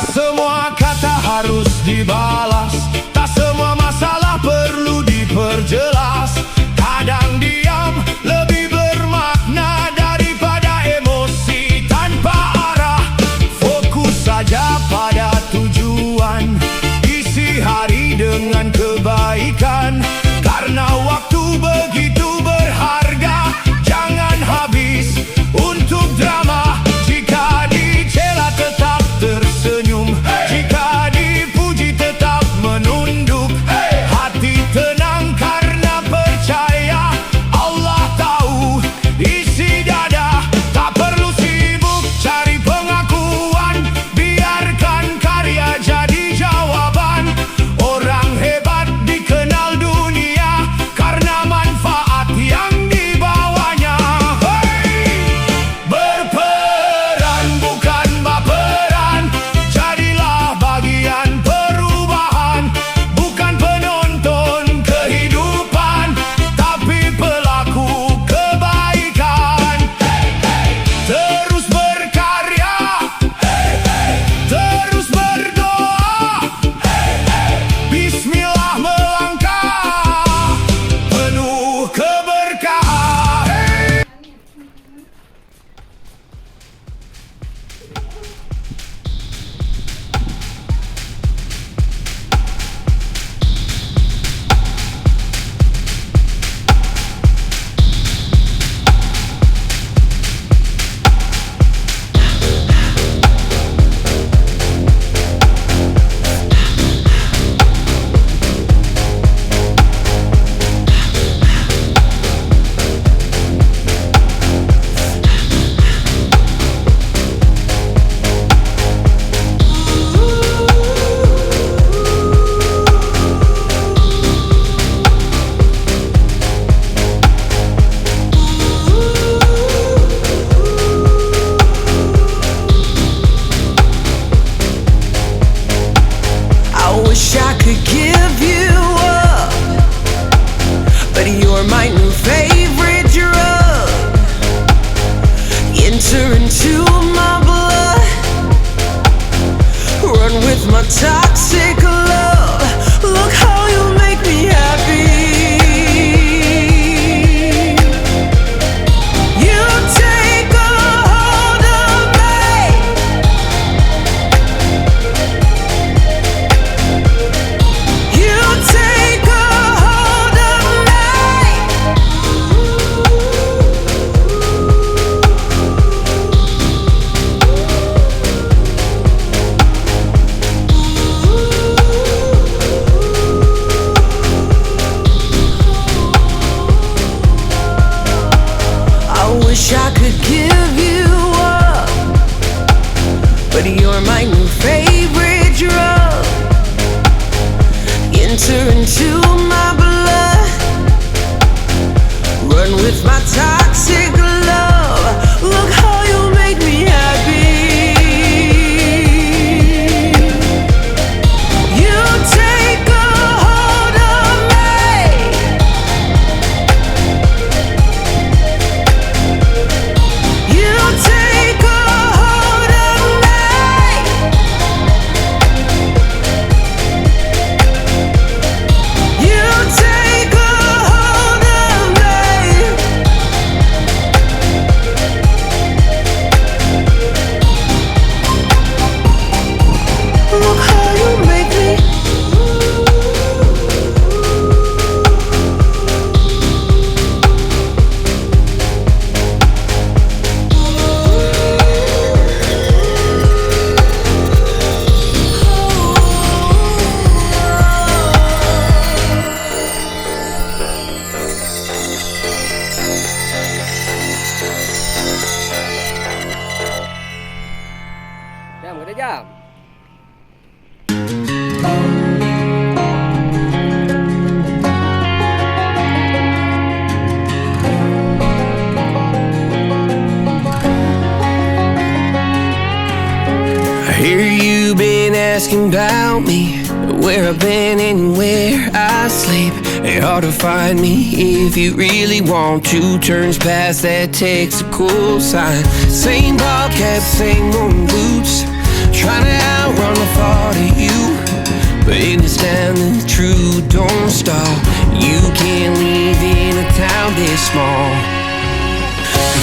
semua kata harus dibalas, tak semua masalah perlu diperjelas. Kadang diam lebih bermakna daripada emosi tanpa arah. Fokus saja pada tujuan, isi hari dengan kebaikan. Karena waktu begitu berharga, jangan habis untuk drama. Jika dicela tetap tersenyum, jika dipuji tetap menunduk. Hati tenang karena percaya Allah tahu isi dada. Tak perlu sibuk cari pengakuan, biarkan karya jadi jawaban. Orang hebat dikenal dunia karena manfaat yang dibawanya. Berperan bukan baperan, jadilah bagian perubahan. Bukan penonton kehidupan, tapi pelaku kebaikan. Terus berkarya, terus berdoa. Bismillah melangkah, penuh keberkahan. I wish I could give you up, but you're my new favorite drug. Enter into my blood, run with my toxic love. Look how you make me happy. You take a hold of me. You take a hold of me. I wish I could give you up, but you're my new favorite drug. Enter into my blood, run with my toxic love. Look how you make me happy. You take a hold of me. You take a hold of me. You take a hold of me. Look how you make me. Jam, gak ada jam. I hear you been asking about me, where I've been and where I sleep. It's hard to find me if you really want to. Turns past that takes a cool sign. Same ball cap, same old boots, trying to outrun the in this town the truth don't stop. You can't live in a town this small.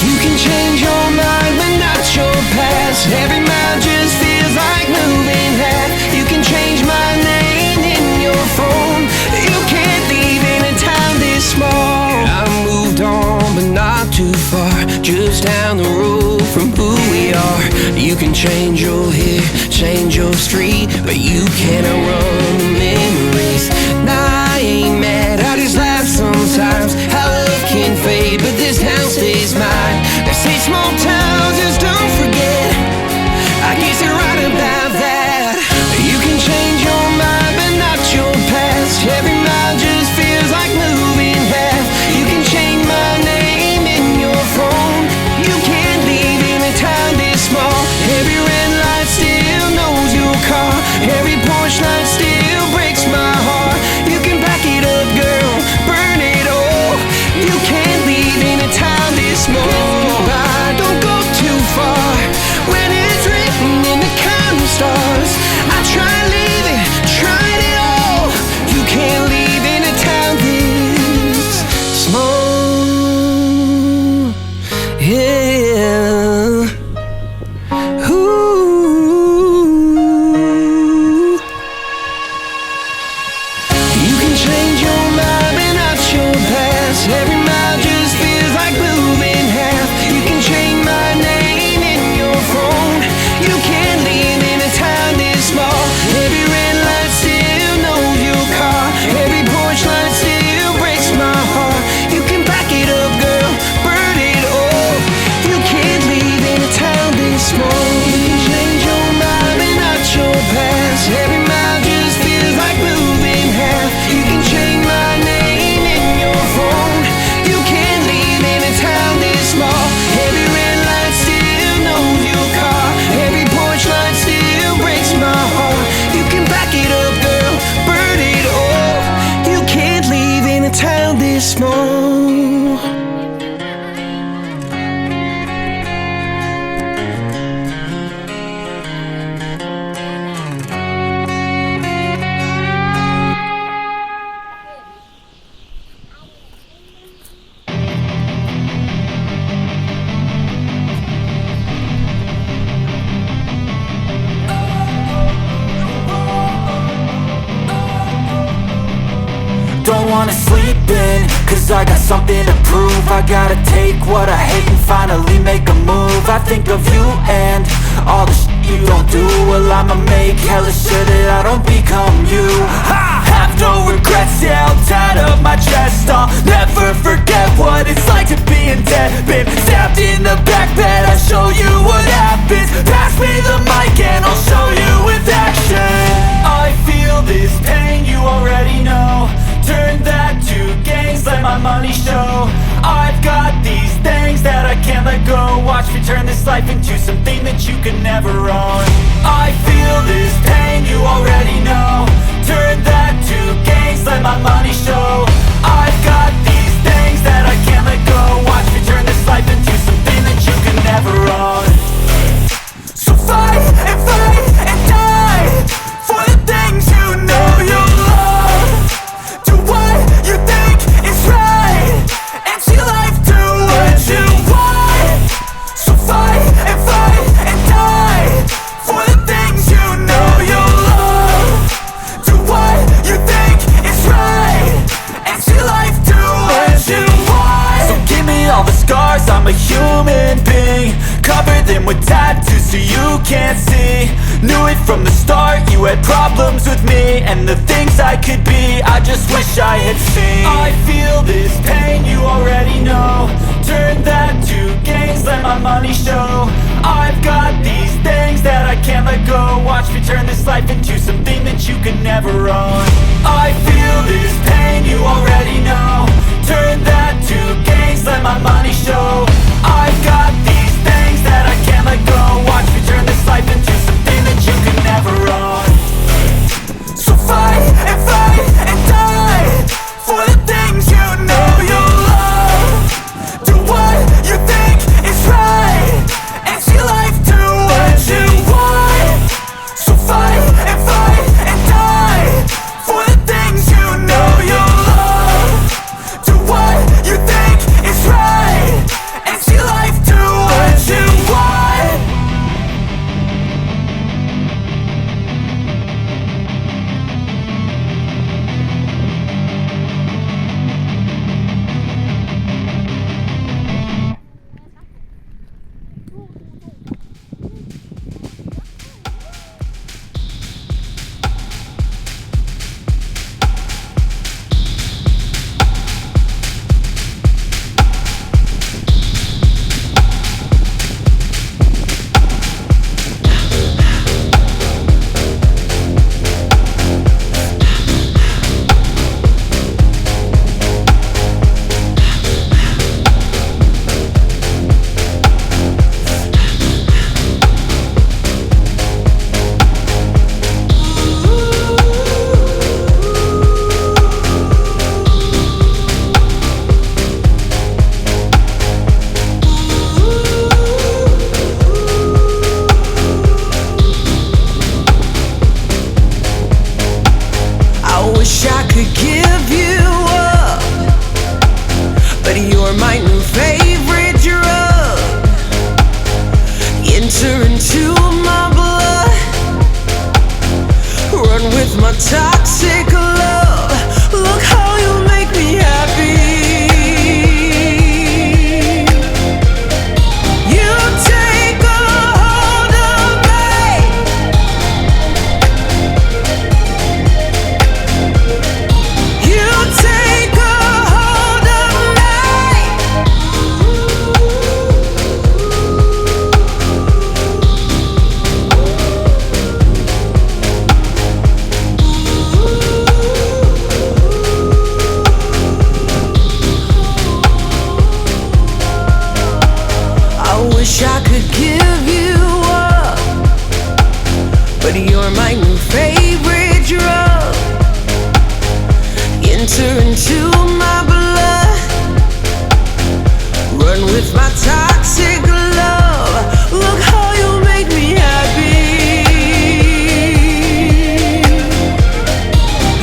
You can change your mind but not your past. Every mile just feels like moving half. You can change my name in your phone. You can't live in a town this small. I moved on but not too far, just down the road from who we are. You can change your hair, change your street, but you cannot run the memories. Nah, I ain't mad, I just laugh sometimes. How love can fade, but this town stays mine. They say small towns just don't forget. I guess you're right about that. You can change your mind, but not your past. Every mile just feels like moving half. You can change my name in your phone. You can't live in a town this small. Every red light still knows your car. Every porch light still breaks my heart. You can back it up, girl, burn it all. You can't live in a town this small. Don't go too far when it's written in the counting stars. I try leaving, tried it all. You can't live in a town this small. Yeah. Ooh. You can change your mind but not your past. Every mile just feels like moving half. You can change my name in your phone. You can't live in a town this small. Every red light still knows your car. Every porch light still breaks my heart. You can back it up, girl, burn it all. You can't live in a town this small. You can change your mind but not your past. Every mile just feels like moving half. You can change my name in your phone. You can't live in a town this small. Every red light still knows your car. Every porch light still breaks my heart. You can back it up, girl, burn it all. You can't live in a town this small. Don't wanna sleep in, cause I got something to prove. I gotta take what I hate and finally make a move. I think of you and all the shit you don't do. Well, I'ma make hella sure that I don't become you. I have no regrets, yeah, I'll tie up my chest. I'll never forget what it's like to be in debt. Been stabbed in the back bed, I'll show you what happens. Pass me the mic and I'll show you with action. I feel this pain, you already know. Turn that to gains, let my money show. I've got these things that I can't let go. Watch me turn this life into something that you can never own. I feel this pain, you already know. Turn that to gains, let my money show. I've got these things that I can't let go. Watch me turn this life into something that you can never own. So fight and die for the things you know you love. Do what you think is right and see life do what you want. So fight and die for the things you know you love. Do what you think is right and see life do what you want. So give me all the scars, I'm a human being. Cover them with tattoos so you can't see. Knew it from the start, you had problems with me and the things I could be, I just wish I had seen. I feel this pain, you already know. Turn that to gains, let my money show. I've got these things that I can't let go. Watch me turn this life into something that you can never own. I feel this pain, you already know. Turn that to gains, let my money show. I've got these things that I can't let go. Watch me turn this life into something that you can never own. So fight and die for the things you know you love. Do what you think is right and see life do what you want. So fight and die enter into my blood. Run with my toxic love. Look how you make me happy.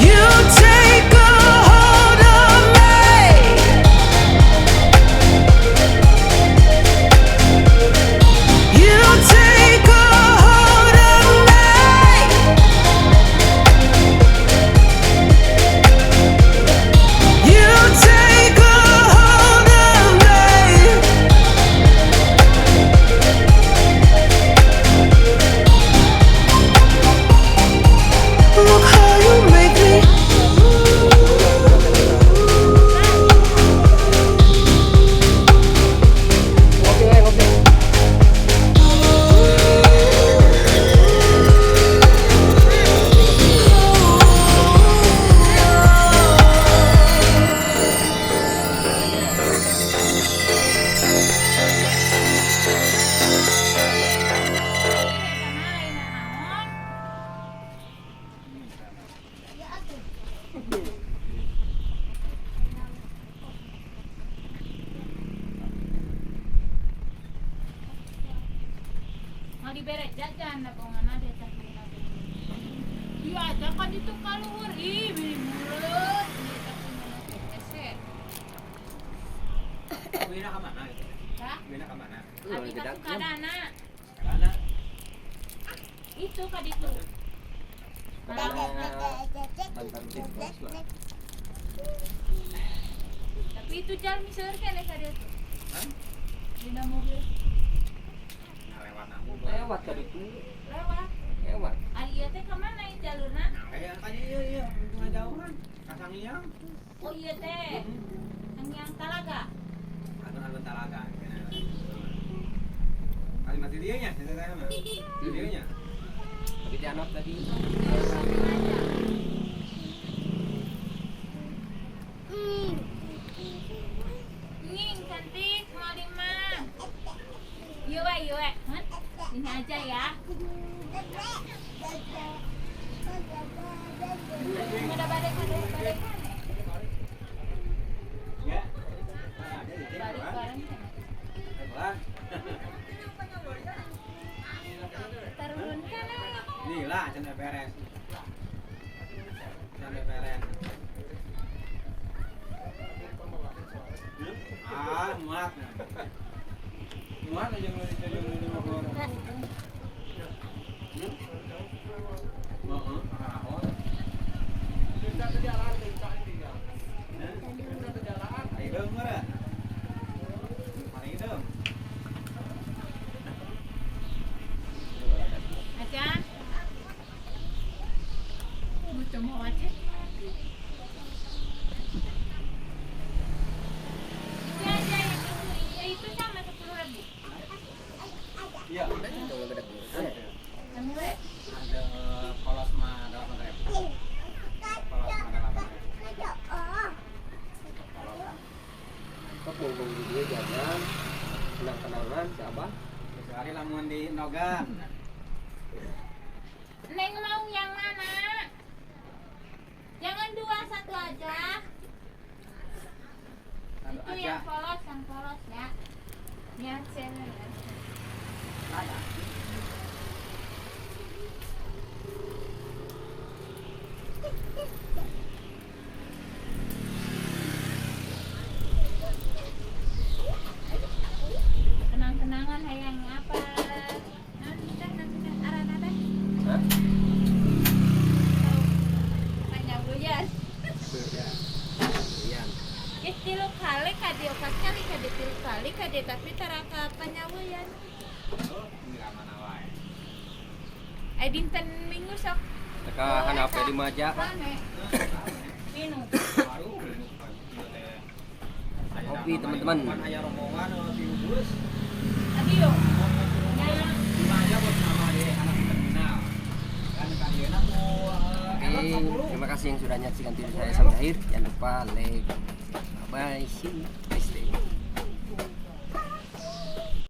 You take a hold of me. You take a hold of me. You take a hold of me. Look how you make me. Mau diberet jajan lah kau mana desa kita. Iya aja kan itu keluar beli mulut. Bina ke mana gitu? Hah? Bina ke mana? Abi kasih kadana. Karena Itu kad itu. Tapi itu jalan misal kan ya dia tuh. Hah? Dina mobil lewat aku. Lewat tadi itu. lewat. Lewat. Ali ieu teh ka mana ieu jalurna? Kayak tadi iya tengah jauhan. Kasangnya. Oh iya teh. Yang Talaga. Alun-alun Talaga. Kali mati dia nya, saya mah. Dia nya. Tapi di anak tadi. Nying cantik mau lima. Iya we. Hah? Ini aja ya. Ada balik. Ya. Balik bareng. Pelan. Turunkan eh. Inilah canda beres. Canda beres. Muat. Muat aja ngeliat motor. Ayo dong, Mara. Mari dong. Aja. Butuh mau aja. Ini aja yang itu sama 10.000. Iya. Yang murah. Ada polos mah 8.000. Polos mah 8.000. Kok ngomong dia jalan. Kenang-kenangan si Abah. Sekali lamun di Nogan. Neng mau yang mana? Jangan 2, 1 aja. Satu Itu aja. yang polos ya. Yang cewek. Ada. Kenang-kenangan hayang apa? Nanti arah nada. Hah? Panyaweyan. Iya. Tilu kali kadi opat kali kadi tilu kali kadi tapi terasa Panyaweyan. Oh, ini mana wae. Dinten minggu sok. Teka hanap di maja. Rame. Minum. Baru. Kopi, teman-teman. Kan aya rombongan di bus. Adio. Aja buat nama di anak terminal. Kan kalian aku Oke, terima kasih yang sudah menyaksikan video saya sampai akhir. Jangan lupa like, bye, see you.